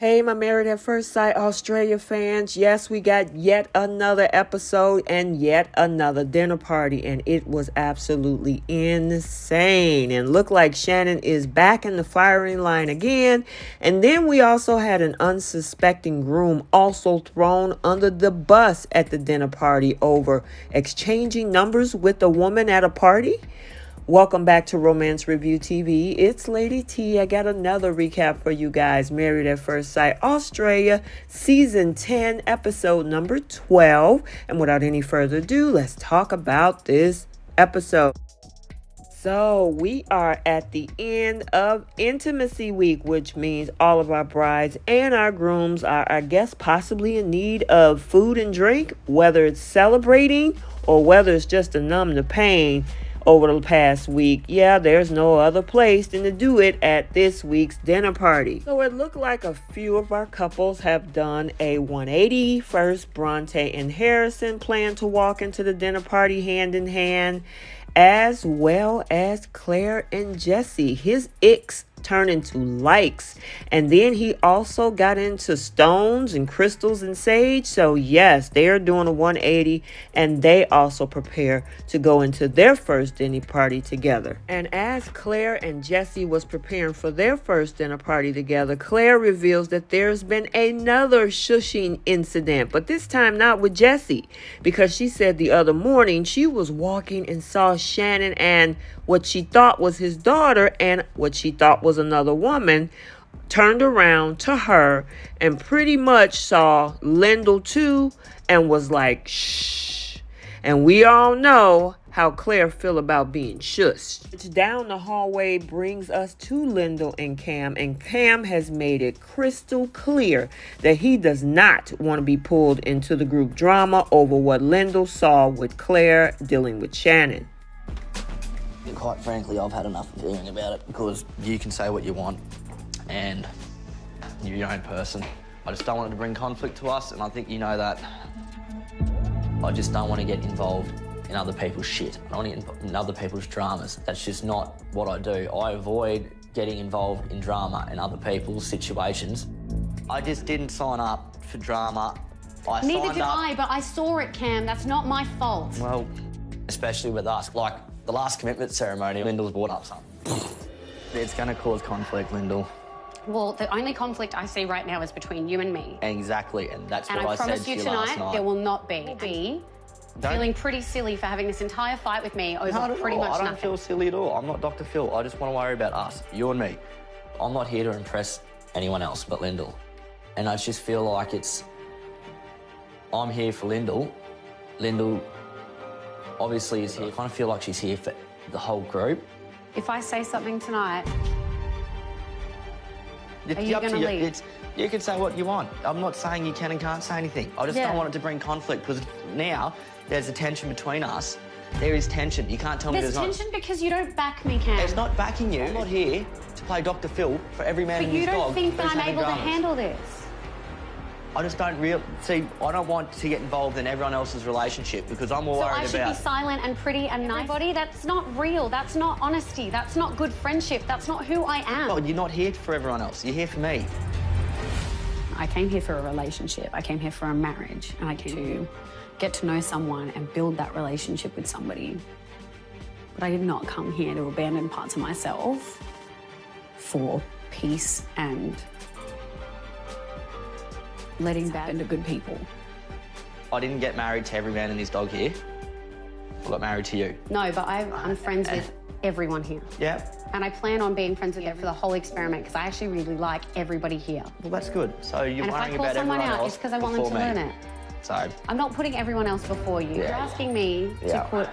Hey, my Married at First Sight Australia fans. Yes, we got yet another episode and yet another dinner party, and it was absolutely insane. And looked like Shannon is back in the firing line again. And then we also had an unsuspecting groom also thrown under the bus at the dinner party over exchanging numbers with a woman at a party. Welcome back to Romance Review TV. It's Lady T. I got another recap for you guys. Married at First Sight Australia, Season 10, Episode number 12. And without any further ado, let's talk about this episode. So we are at the end of Intimacy Week, which means all of our brides and our grooms are, I guess, possibly in need of food and drink, whether it's celebrating or whether it's just to numb the pain over the past week. Yeah, there's no other place than to do it at this week's dinner party. So it looked like a few of our couples have done a 180. First, Bronte and Harrison plan to walk into the dinner party hand in hand, as well as Claire and Jesse. His icks turn into likes, and then he also got into stones and crystals and sage. So yes, they are doing a 180, and they also prepare to go into their first dinner party together. And as Claire and Jesse was preparing for their first dinner party together, Claire reveals that there's been another shushing incident, but this time not with Jesse, because she said the other morning she was walking and saw Shannon and what she thought was his daughter and what she thought was another woman turned around to her and pretty much saw Lyndall too and was like, shh. And we all know how Claire feel about being shushed. Which down the hallway brings us to Lyndall and Cam has made it crystal clear that he does not want to be pulled into the group drama over what Lyndall saw with Claire dealing with Shannon. Quite frankly, I've had enough of hearing about it because you can say what you want and you're your own person. I just don't want it to bring conflict to us, and I think you know that. I just don't want to get involved in other people's shit. I don't want to get involved in other people's dramas. That's just not what I do. I avoid getting involved in drama in other people's situations. I just didn't sign up for drama. Neither did I, but I saw it, Cam. That's not my fault. Well, especially with us. Like, the last commitment ceremony, Lyndall's brought up something. It's going to cause conflict, Lyndall. Well, the only conflict I see right now is between you and me. Exactly, and that's what I said to you last night. And I promise you tonight, there will not be. Feeling pretty silly for having this entire fight with me over pretty much nothing. I don't feel silly at all. I'm not Dr. Phil. I just want to worry about us, you and me. I'm not here to impress anyone else but Lyndall. And I just feel like I'm here for Lyndall. Lyndall obviously is here. I kind of feel like she's here for the whole group. If I say something tonight, are you going to leave? You can say what you want. I'm not saying you can and can't say anything. I just don't want it to bring conflict, because now there's a tension between us. There is tension. You can't tell me there's not. There's tension because you don't back me, Cam. It's not backing you. I'm not here to play Dr. Phil for every man and his dog. But you don't think that I'm able to handle this? I just don't see, I don't want to get involved in everyone else's relationship because I'm more worried about... So I should be silent and pretty and nice? Everybody, that's not real. That's not honesty. That's not good friendship. That's not who I am. Well, you're not here for everyone else. You're here for me. I came here for a relationship. I came here for a marriage. And I came to get to know someone and build that relationship with somebody. But I did not come here to abandon parts of myself for peace and letting that into good people. I didn't get married to every man and his dog here. I got married to you. No, but I'm friends with everyone here. Yeah. And I plan on being friends with you for the whole experiment because I actually really like everybody here. Well, that's good. So you're worrying about everyone else. And if I call someone out, it's because I want them to learn it. So I'm not putting everyone else before you. You're asking me to put...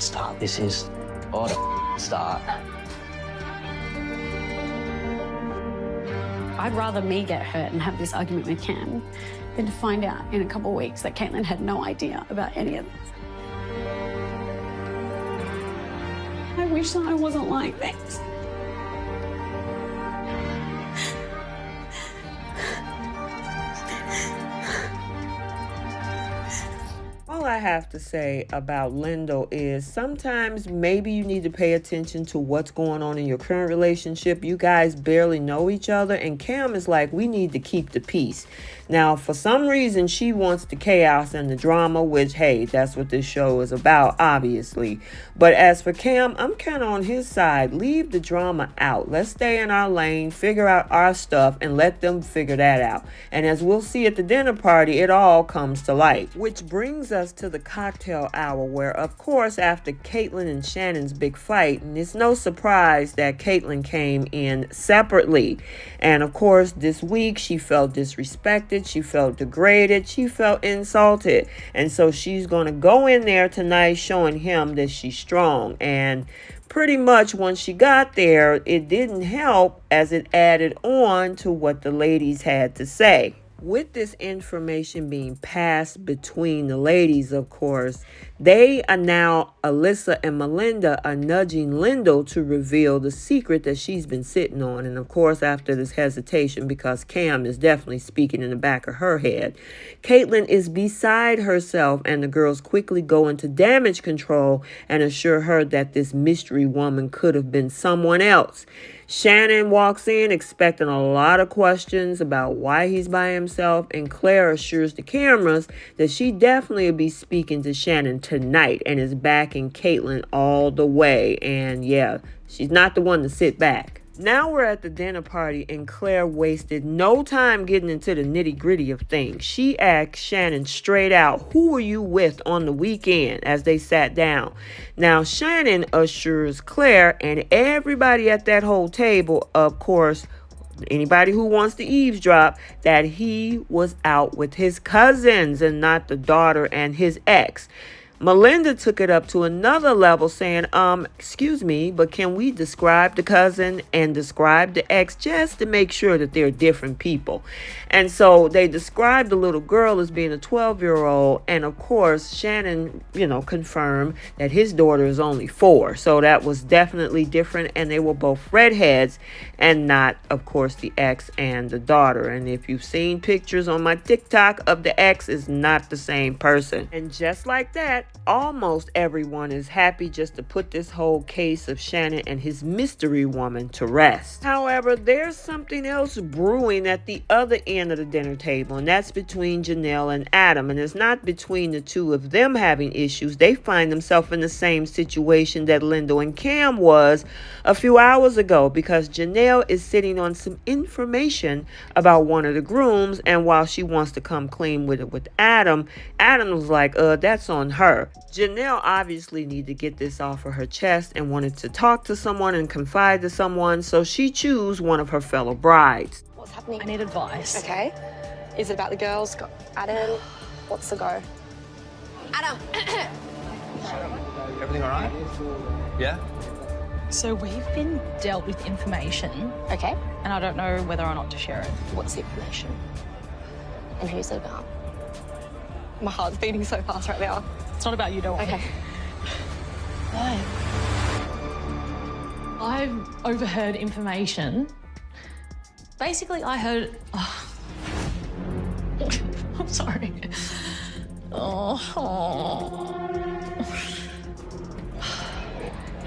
Start. This is odd start. I'd rather me get hurt and have this argument with Cam than to find out in a couple of weeks that Caitlin had no idea about any of this. I wish that I wasn't like this. While I have to say about Lindo is sometimes maybe you need to pay attention to what's going on in your current relationship. You guys barely know each other, and Cam is like, we need to keep the peace. Now, for some reason, she wants the chaos and the drama, which, hey, that's what this show is about, obviously. But as for Cam, I'm kind of on his side. Leave the drama out. Let's stay in our lane, figure out our stuff, and let them figure that out. And as we'll see at the dinner party, it all comes to light. Which brings us to the cocktail hour, where, of course, after Caitlyn and Shannon's big fight, and it's no surprise that Caitlyn came in separately. And, of course, this week, she felt disrespected. She felt degraded. She felt insulted. And so she's going to go in there tonight showing him that she's strong. And pretty much when she got there, it didn't help as it added on to what the ladies had to say. With this information being passed between the ladies, of course, they are now, Alyssa and Melinda are nudging Lindo to reveal the secret that she's been sitting on. And of course, after this hesitation, because Cam is definitely speaking in the back of her head, Caitlyn is beside herself, and the girls quickly go into damage control and assure her that this mystery woman could have been someone else. Shannon walks in expecting a lot of questions about why he's by himself, and Claire assures the cameras that she definitely will be speaking to Shannon tonight and is backing Caitlyn all the way. And yeah, she's not the one to sit back. Now we're at the dinner party, and Claire wasted no time getting into the nitty-gritty of things. She asked Shannon straight out, who were you with on the weekend, as they sat down. Now Shannon assures Claire and everybody at that whole table, of course, anybody who wants to eavesdrop, that he was out with his cousins and not the daughter and his ex. Melinda took it up to another level, saying, excuse me, but can we describe the cousin and describe the ex just to make sure that they're different people? And so they described the little girl as being a 12-year-old. And of course, Shannon, confirmed that his daughter is only 4. So that was definitely different. And they were both redheads and not, of course, the ex and the daughter. And if you've seen pictures on my TikTok of the ex, is not the same person. And just like that, almost everyone is happy just to put this whole case of Shannon and his mystery woman to rest. However, there's something else brewing at the other end of the dinner table, and that's between Janelle and Adam. And it's not between the two of them having issues. They find themselves in the same situation that Lindo and Cam was a few hours ago, because Janelle is sitting on some information about one of the grooms, and while she wants to come clean with it with Adam, Adam was like, that's on her. Janelle obviously needed to get this off of her chest and wanted to talk to someone and confide to someone, so she chose one of her fellow brides. What's happening? I need advice. Okay. Is it about the girls? Adam, what's the go? Adam! Everything all right? Yeah? So we've been dealt with information. Okay. And I don't know whether or not to share it. What's the information? And who's it about? My heart's beating so fast right now. It's not about you, don't worry. Okay. Why? I've overheard information. Basically, I heard... Oh. I'm sorry.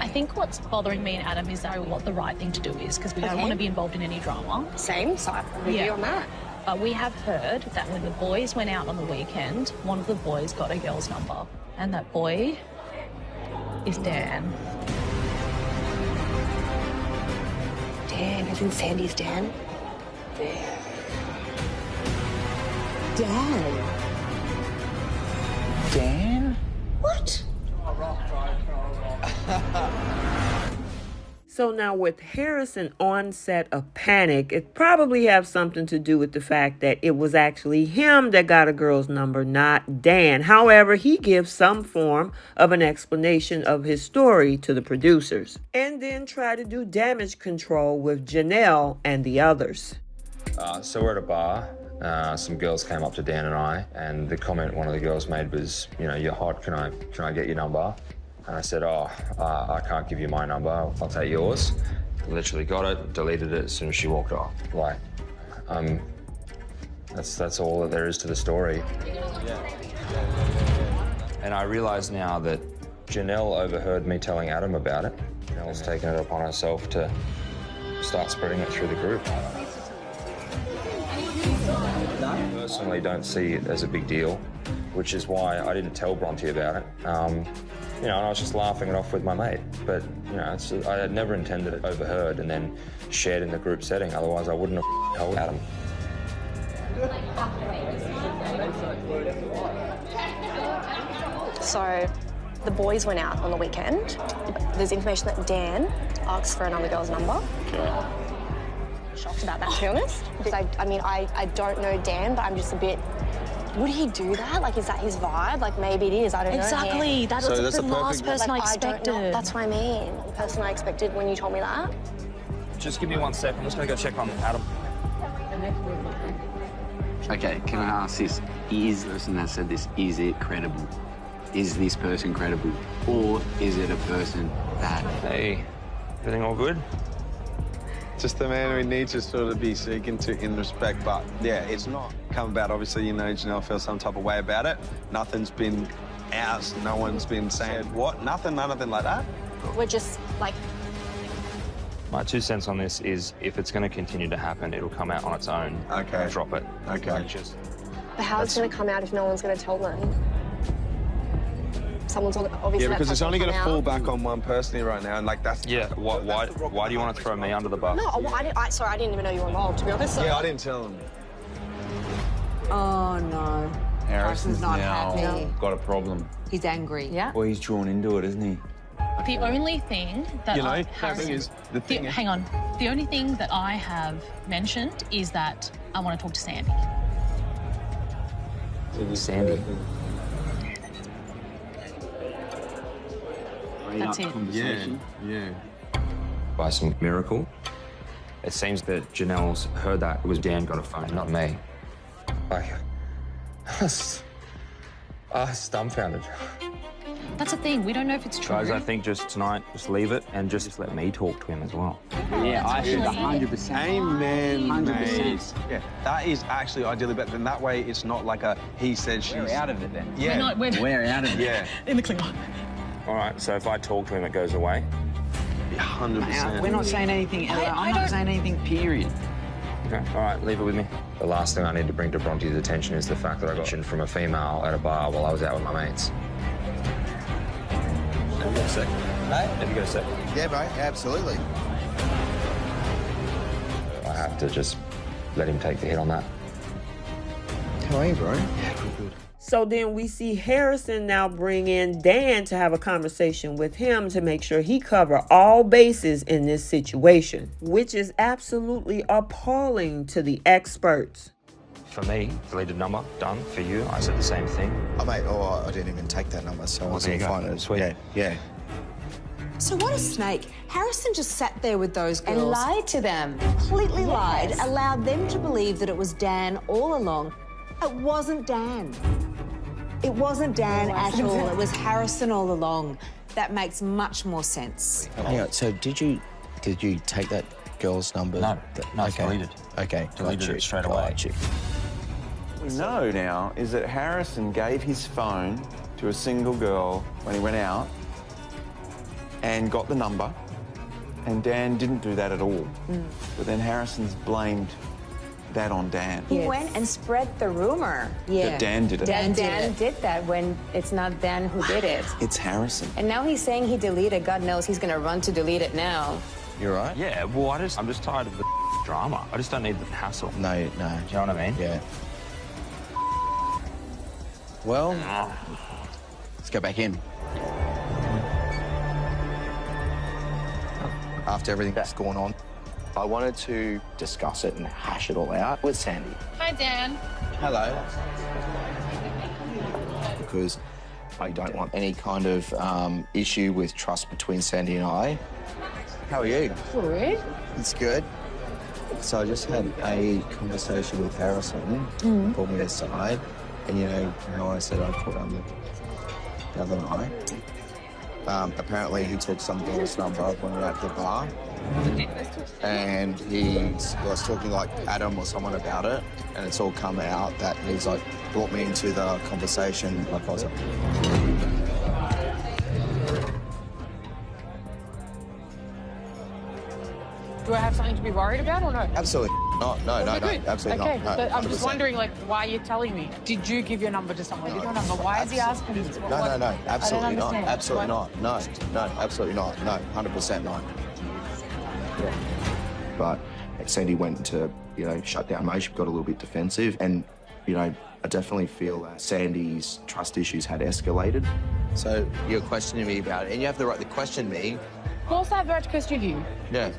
I think what's bothering me and Adam is what the right thing to do is, because we don't want to be involved in any drama. Same, so I agree with you on that. But we have heard that when the boys went out on the weekend, one of the boys got a girl's number. And that boy is Dan. Dan, as in Sandy's Dan? Dan. Dan? What? So now with Harrison onset of panic, it probably have something to do with the fact that it was actually him that got a girl's number, not Dan. However, he gives some form of an explanation of his story to the producers, and then try to do damage control with Janelle and the others. So we're at a bar. Some girls came up to Dan and I, and the comment one of the girls made was, you're hot, can I get your number? And I said, I can't give you my number, I'll take yours. Literally got it, deleted it as soon as she walked off. That's all that there is to the story. And I realise now that Janelle overheard me telling Adam about it. Janelle's taken it upon herself to start spreading it through the group. I personally don't see it as a big deal, which is why I didn't tell Bronte about it. You know, and I was just laughing it off with my mate. But, you know, I had never intended it overheard and then shared in the group setting. Otherwise, I wouldn't have told Adam. So the boys went out on the weekend. There's information that Dan asked for another girl's number. Shocked about that, to be honest. Because I don't know Dan, but I'm just a bit... Would he do that? Like, is that his vibe? Like, maybe it is. I don't know. Exactly. That was the last person I expected. That's what I mean. The person I expected when you told me that. Just give me 1 sec. I'm just going to go check on Adam. Okay, can I ask this? Is the person that said this, is it credible? Is this person credible? Or is it a person that... Hey, everything all good? Just the man we need to sort of be seeking to in respect, but yeah, it's not come about. Obviously, you know, Janelle feels some type of way about it. Nothing's been ours. No one's been saying what? Nothing, nothing like that. We're just like... My 2 cents on this is if it's going to continue to happen, it'll come out on its own. Okay. Drop it. Okay. But how it's going to come out if no one's going to tell them? Someone's obviously... Yeah, because it's only going to fall out. back on one person here right now, and like that's... Yeah, why do you want to throw me under the bus? No, sorry, I didn't even know you were involved, to be honest. So. Yeah, I didn't tell him. Oh, no. Harrison's not now happy. got a problem. He's angry. Yeah. Well, he's drawn into it, isn't he? The only thing that You know, the only thing that I have mentioned is that I want to talk to Sandy. Sandy. That's it. Yeah. By some miracle, it seems that Janelle's heard that it was Dan got a phone, not me. I was dumbfounded. That's the thing. We don't know if it's true. Guys, I think just tonight, just leave it and just let me talk to him as well. Yeah, I should 100%. Amen, 100%. mate. Yeah, that is actually ideally better. Then that way it's not like a he said, she's... We're out of it then. Yeah. We're out of it. Yeah. in the clear. All right, so if I talk to him, it goes away? 100%. We're not saying anything, Ella. I'm not saying anything, period. Okay, all right, leave it with me. The last thing I need to bring to Bronte's attention is the fact that I got mentioned from a female at a bar while I was out with my mates. Have you got a sec? Have you got a sec? Yeah, bro, absolutely. I have to just let him take the hit on that. How are you, bro? Yeah, good. So then we see Harrison now bring in Dan to have a conversation with him to make sure he cover all bases in this situation, which is absolutely appalling to the experts. For me, deleted number, done. For you, I said the same thing. Oh, mate, I didn't even take that number, so I wasn't finding it. Sweet. Yeah. So what a snake. Harrison just sat there with those girls. And lied to them. Completely lied. Yes. Allowed them to believe that it was Dan all along. It wasn't Dan. It wasn't Dan at all. It was Harrison all along. That makes much more sense. Hang on, so did you take that girl's number? No, it's deleted. Okay, Deleted got you. it straight away. Got you. What we know now is that Harrison gave his phone to a single girl when he went out and got the number, and Dan didn't do that at all. But then Harrison's blamed that on Dan. He went and spread the rumor. That Dan did it. Dan did that when it's not Dan who did it. It's Harrison. And now he's saying he deleted. God knows he's going to run to delete it now. You're right? Yeah, well, I'm just tired of the drama. I just don't need the hassle. No. Do you know what I mean? Yeah. Well, let's go back in. After everything that's going on, I wanted to discuss it and hash it all out with Sandy. Hi, Dan. Hello. Because I don't want any kind of issue with trust between Sandy and I. How are you? Good. It's good. So I just had a conversation with Harrison, pulled me aside, and you know I said I'd put on the other night. Apparently he took some girl's number when we were at the bar. And he was talking like Adam or someone about it, and it's all come out that he's like brought me into the conversation like I was like, do I have something to be worried about or no? absolutely not. No, absolutely okay, not. No, but I'm just 100%. wondering, like, why are you telling me? Did you give your number to someone? Give your number. Why is he asking me? No, absolutely not. understand. Absolutely What? not. No, absolutely not. No, 100% not. Yeah. But Sandy went into, shut down mode. She got a little bit defensive, and, I definitely feel that Sandy's trust issues had escalated. So you're questioning me about it, and you have the right to question me. Of course I have the right to question you. Yeah.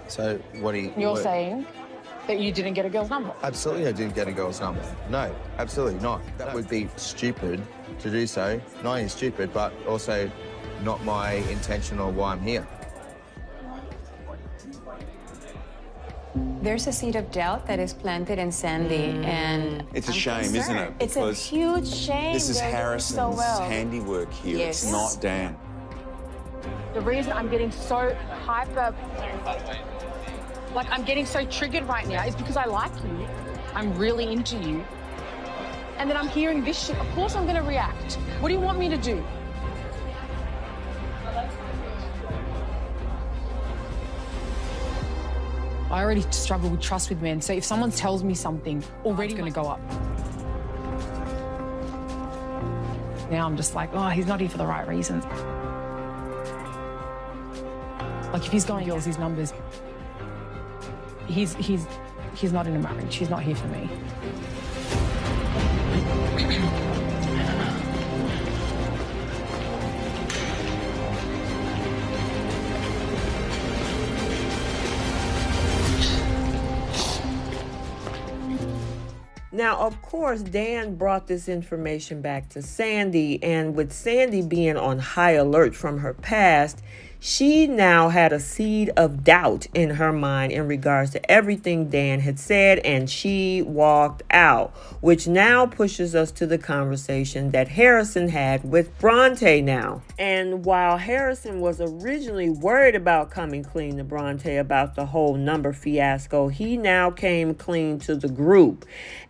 So what do you... You're saying that you didn't get a girl's number? Absolutely, I didn't get a girl's number. No, absolutely not. That would be stupid to do so. Not only stupid, but also not my intention or why I'm here. There's a seed of doubt that is planted in Sandy, and It's a shame, isn't it? It's a Because huge shame. this is They're doing Harrison's so well. handiwork here. Yes. It's not Dan. The reason I'm getting so hyper, like I'm getting so triggered right now is because I like you. I'm really into you. And then I'm hearing this shit. Of course I'm gonna react. What do you want me to do? I already struggle with trust with men, so if someone tells me something, already going to go up. Now I'm just like, oh, he's not here for the right reasons. Like if he's going to use his numbers, he's not in a marriage. He's not here for me. Now, of course, Dan brought this information back to Sandy, and with Sandy being on high alert from her past, she now had a seed of doubt in her mind in regards to everything Dan had said, and she walked out, which now pushes us to the conversation that Harrison had with Bronte now. And while Harrison was originally worried about coming clean to Bronte about the whole number fiasco, he now came clean to the group.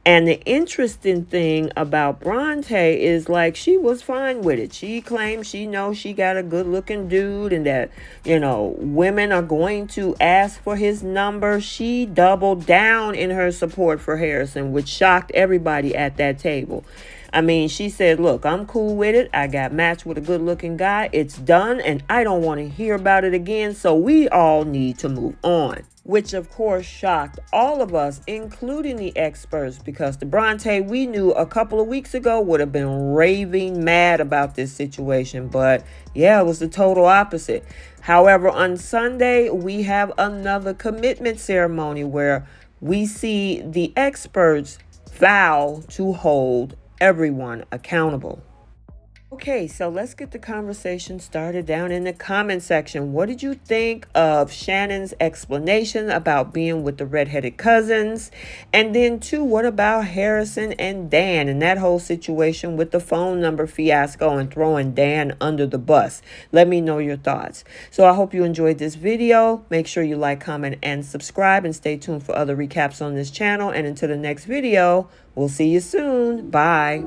And the interesting thing about Bronte is, like, she was fine with it. She claims she knows she got a good looking dude and that, women are going to ask for his number. She doubled down in her support for Harrison, which shocked everybody at that table. I mean, she said, look, I'm cool with it. I got matched with a good looking guy. It's done, and I don't want to hear about it again. So we all need to move on. Which, of course, shocked all of us, including the experts, because the Bronte we knew a couple of weeks ago would have been raving mad about this situation. But yeah, it was the total opposite. However, on Sunday, we have another commitment ceremony where we see the experts vow to hold everyone accountable. Okay, so let's get the conversation started down in the comment section. What did you think of Shannon's explanation about being with the redheaded cousins? And then, too, what about Harrison and Dan and that whole situation with the phone number fiasco and throwing Dan under the bus? Let me know your thoughts. So I hope you enjoyed this video. Make sure you like, comment, and subscribe, and stay tuned for other recaps on this channel. And until the next video, we'll see you soon. Bye.